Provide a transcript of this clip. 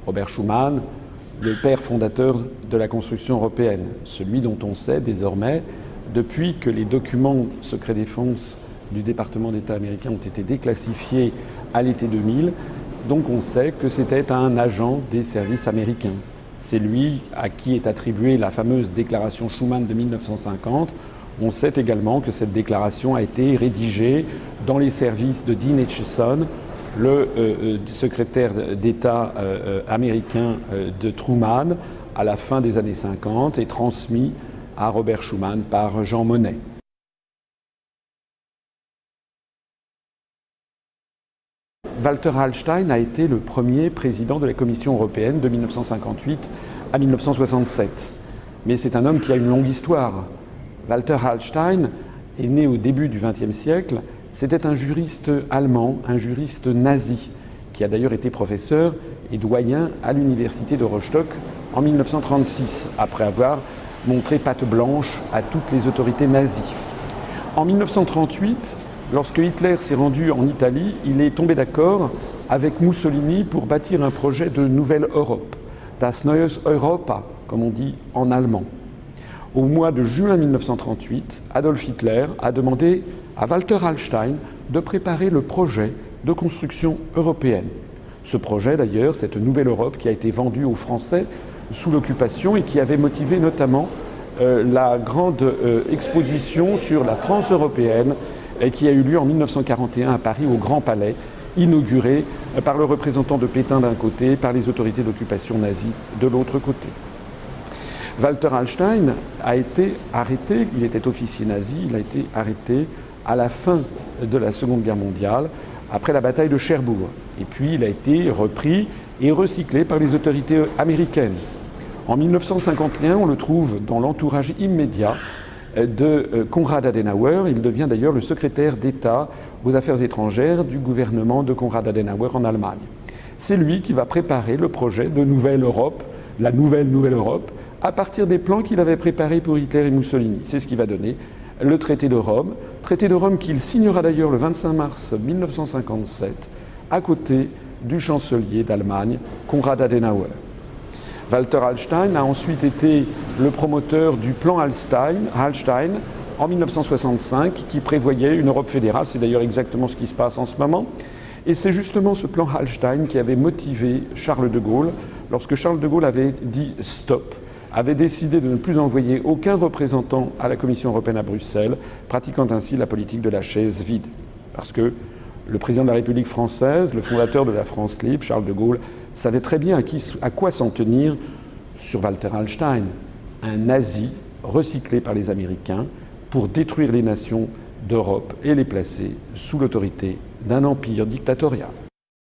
Robert Schuman, le père fondateur de la construction européenne, celui dont on sait désormais, depuis que les documents secret défense du département d'État américain ont été déclassifiés à l'été 2000, donc on sait que c'était un agent des services américains. C'est lui à qui est attribuée la fameuse déclaration Schuman de 1950. On sait également que cette déclaration a été rédigée dans les services de Dean Acheson, le secrétaire d'État américain de Truman, à la fin des années 50, et transmis à Robert Schuman par Jean Monnet. Walter Hallstein a été le premier président de la Commission européenne de 1958 à 1967. Mais c'est un homme qui a une longue histoire. Walter Hallstein est né au début du XXe siècle. C'était un juriste allemand, un juriste nazi, qui a d'ailleurs été professeur et doyen à l'université de Rostock en 1936, après avoir montré patte blanche à toutes les autorités nazies. En 1938, lorsque Hitler s'est rendu en Italie, il est tombé d'accord avec Mussolini pour bâtir un projet de nouvelle Europe, das neues Europa, comme on dit en allemand. Au mois de juin 1938, Adolf Hitler a demandé à Walter Hallstein de préparer le projet de construction européenne. Ce projet d'ailleurs, cette nouvelle Europe qui a été vendue aux Français sous l'occupation et qui avait motivé notamment la grande exposition sur la France européenne qui a eu lieu en 1941 à Paris au Grand Palais, inaugurée par le représentant de Pétain d'un côté, par les autorités d'occupation nazie de l'autre côté. Walter Hallstein a été arrêté, il était officier nazi, il a été arrêté à la fin de la Seconde Guerre mondiale, après la bataille de Cherbourg. Et puis il a été repris et recyclé par les autorités américaines. En 1951, on le trouve dans l'entourage immédiat de Konrad Adenauer. Il devient d'ailleurs le secrétaire d'État aux Affaires étrangères du gouvernement de Konrad Adenauer en Allemagne. C'est lui qui va préparer le projet de Nouvelle Europe, la nouvelle Europe, à partir des plans qu'il avait préparés pour Hitler et Mussolini. C'est ce qui va donner le traité de Rome qu'il signera d'ailleurs le 25 mars 1957, à côté du chancelier d'Allemagne, Konrad Adenauer. Walter Hallstein a ensuite été le promoteur du plan Hallstein en 1965, qui prévoyait une Europe fédérale. C'est d'ailleurs exactement ce qui se passe en ce moment. Et c'est justement ce plan Hallstein qui avait motivé Charles de Gaulle, lorsque Charles de Gaulle avait dit stop, avait décidé de ne plus envoyer aucun représentant à la Commission européenne à Bruxelles, pratiquant ainsi la politique de la chaise vide. Parce que le président de la République française, le fondateur de la France libre, Charles de Gaulle, savait très bien à quoi s'en tenir sur Walter Hallstein, un nazi recyclé par les Américains pour détruire les nations d'Europe et les placer sous l'autorité d'un empire dictatorial.